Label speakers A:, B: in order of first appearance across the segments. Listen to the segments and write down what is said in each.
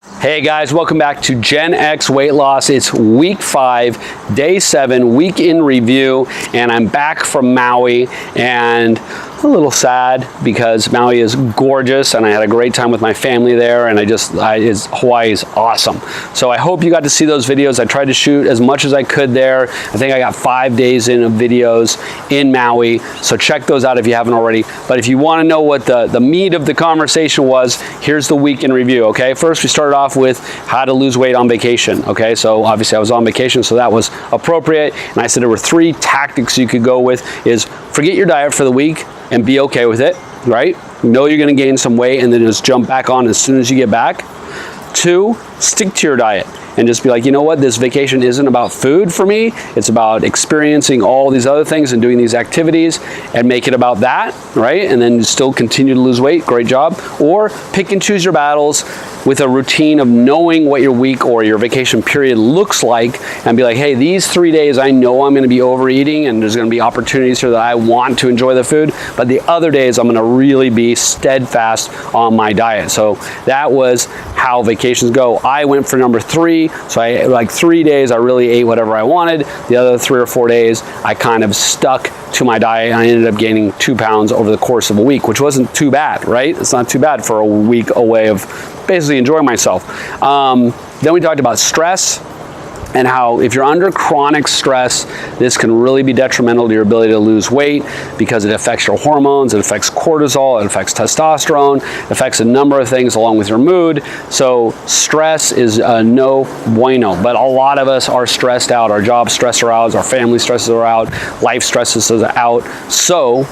A: Hey guys, welcome back to Gen X Weight Loss. It's week 5, day 7, week in review, and I'm back from Maui and a little sad because Maui is gorgeous and I had a great time with my family there, and Hawaii is awesome. So I hope you got to see those videos. I tried to shoot as much as I could there. I think I got 5 days in of videos in Maui, so check those out if you haven't already. But if you want to know what the meat of the conversation was, here's the week in review, okay? First, we started off with how to lose weight on vacation, okay? So obviously I was on vacation, so that was appropriate. And I said there were 3 tactics you could go with: is forget your diet for the week and be okay with it, right? Know you're gonna gain some weight and then just jump back on as soon as you get back. 2, stick to your diet and just be like, you know what, this vacation isn't about food for me. It's about experiencing all these other things and doing these activities, and make it about that, right? And then still continue to lose weight, great job. Or pick and choose your battles with a routine of knowing what your week or your vacation period looks like, and be like, hey, these 3 days I know I'm gonna be overeating and there's gonna be opportunities here that I want to enjoy the food, but the other days I'm gonna really be steadfast on my diet. So that was how vacations go. I went for number 3, so like 3 days I really ate whatever I wanted. The other 3 or 4 days I kind of stuck to my diet, and I ended up gaining 2 pounds over the course of a week, which wasn't too bad, right? It's not too bad for a week away of basically enjoying myself. Then we talked about stress, and how if you're under chronic stress, this can really be detrimental to your ability to lose weight, because it affects your hormones, it affects cortisol, it affects testosterone, it affects a number of things along with your mood. So stress is no bueno, but a lot of us are stressed out. Our job stress us out, our family stresses are out, life stresses us out. So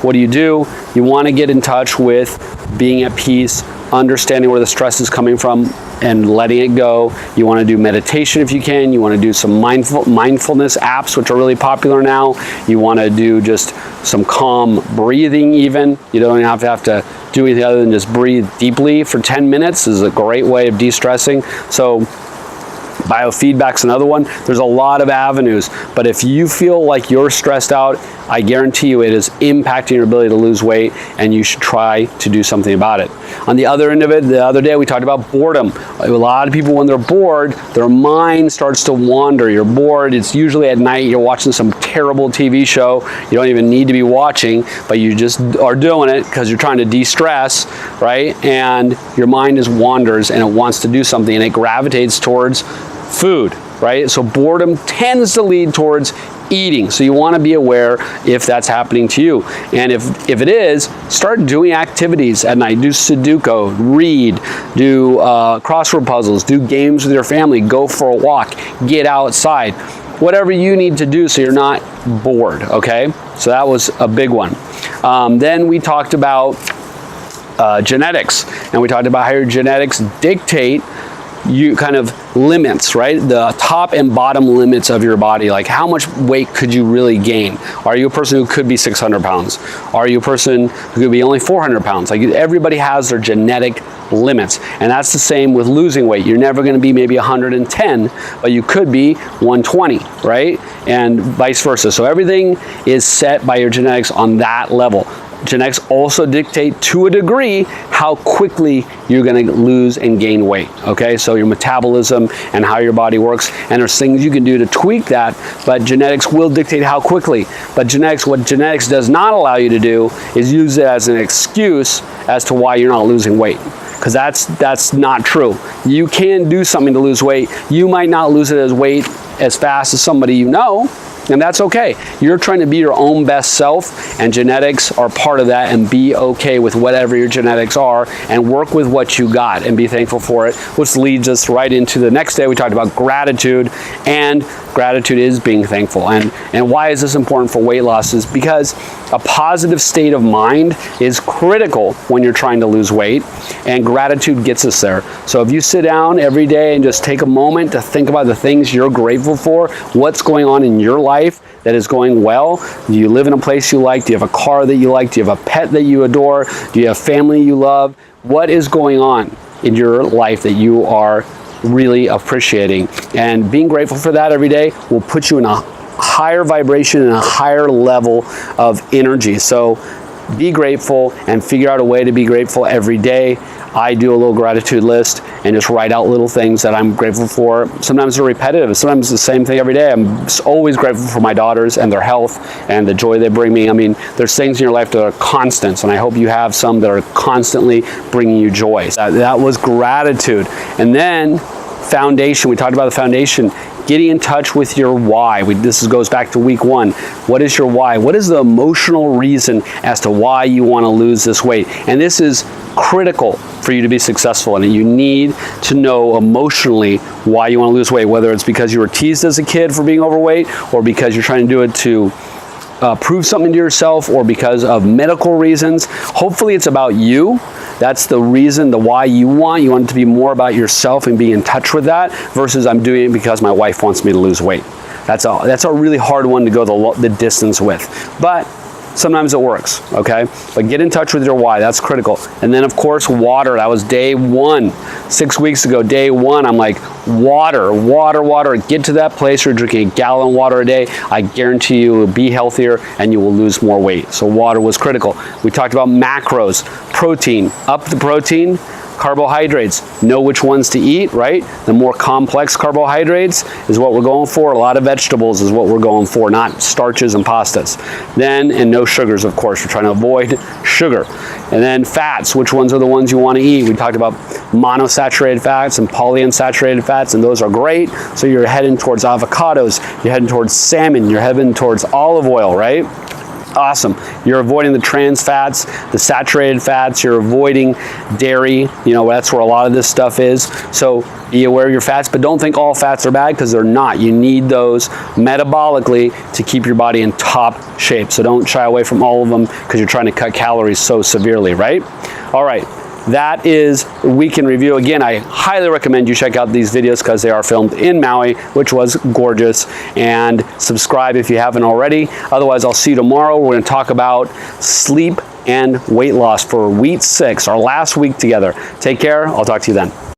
A: what do? You want to get in touch with being at peace, understanding where the stress is coming from and letting it go. You want to do meditation if you can. You want to do some mindfulness apps, which are really popular now. You want to do just some calm breathing even. You don't have to do anything other than just breathe deeply for 10 minutes. This is a great way of de-stressing. So biofeedback's another one. There's a lot of avenues, but if you feel like you're stressed out, I guarantee you it is impacting your ability to lose weight, and you should try to do something about it. On the other end of it, the other day we talked about boredom. A lot of people, when they're bored, their mind starts to wander. You're bored, it's usually at night, you're watching some terrible TV show you don't even need to be watching, but you just are doing it because you're trying to de-stress, right? And your mind just wanders and it wants to do something, and it gravitates towards food, right? So boredom tends to lead towards eating. So you want to be aware if that's happening to you. And if it is, start doing activities at night. Do Sudoku, read, do crossword puzzles, do games with your family, go for a walk, get outside. Whatever you need to do so you're not bored, okay? So that was a big one. Then we talked about genetics, and we talked about how your genetics dictate you kind of limits, right? The top and bottom limits of your body. Like, how much weight could you really gain? Are you a person who could be 600 pounds? Are you a person who could be only 400 pounds? Like, everybody has their genetic limits, and that's the same with losing weight. You're never going to be maybe 110, but you could be 120, right? And vice versa. So everything is set by your genetics on that level. Genetics also dictate, to a degree, how quickly you're going to lose and gain weight, okay? So your metabolism and how your body works, and there's things you can do to tweak that, but genetics will dictate how quickly. But what genetics does not allow you to do is use it as an excuse as to why you're not losing weight, because that's not true. You can do something to lose weight. You might not lose it as fast as somebody you know, and that's okay. You're trying to be your own best self, and genetics are part of that, and be okay with whatever your genetics are and work with what you got and be thankful for it, which leads us right into the next day. We talked about gratitude, and gratitude is being thankful. And why is this important for weight loss? Is because a positive state of mind is critical when you're trying to lose weight, and gratitude gets us there. So if you sit down every day and just take a moment to think about the things you're grateful for, what's going on in your life that is going well. Do you live in a place you like? Do you have a car that you like? Do you have a pet that you adore? Do you have family you love? What is going on in your life that you are really appreciating? And being grateful for that every day will put you in a higher vibration and a higher level of energy. So be grateful and figure out a way to be grateful every day. I do a little gratitude list and just write out little things that I'm grateful for. Sometimes they're repetitive. Sometimes it's the same thing every day. I'm always grateful for my daughters and their health and the joy they bring me. I mean, there's things in your life that are constants, and I hope you have some that are constantly bringing you joy. That was gratitude. And then foundation. We talked about the foundation. Getting in touch with your why. This goes back to week 1. What is your why? What is the emotional reason as to why you want to lose this weight? And this is critical for you to be successful in it. You need to know emotionally why you want to lose weight, whether it's because you were teased as a kid for being overweight, or because you're trying to do it to prove something to yourself, or because of medical reasons. Hopefully it's about you. That's the reason, the why you want. You want it to be more about yourself and be in touch with that, versus I'm doing it because my wife wants me to lose weight. That's a really hard one to go the distance with. But sometimes it works, okay? But get in touch with your why. That's critical. And then, of course, water. That was day 1. 6 weeks ago, day 1, I'm like, water, water, water. Get to that place where you're drinking a gallon of water a day. I guarantee you will be healthier and you will lose more weight. So water was critical. We talked about macros, protein. Up the protein. Carbohydrates, know which ones to eat, right? The more complex carbohydrates is what we're going for. A lot of vegetables is what we're going for, not starches and pastas. Then, and no sugars, of course. We're trying to avoid sugar. And then fats, which ones are the ones you want to eat? We talked about monosaturated fats and polyunsaturated fats, and those are great. So you're heading towards avocados, you're heading towards salmon, you're heading towards olive oil, right? Awesome. You're avoiding the trans fats, the saturated fats, you're avoiding dairy. You know, that's where a lot of this stuff is. So be aware of your fats, but don't think all fats are bad, because they're not. You need those metabolically to keep your body in top shape. So don't shy away from all of them because you're trying to cut calories so severely, right? All right. That is Week in Review. Again, I highly recommend you check out these videos because they are filmed in Maui, which was gorgeous. And subscribe if you haven't already. Otherwise, I'll see you tomorrow. We're going to talk about sleep and weight loss for week 6, our last week together. Take care. I'll talk to you then.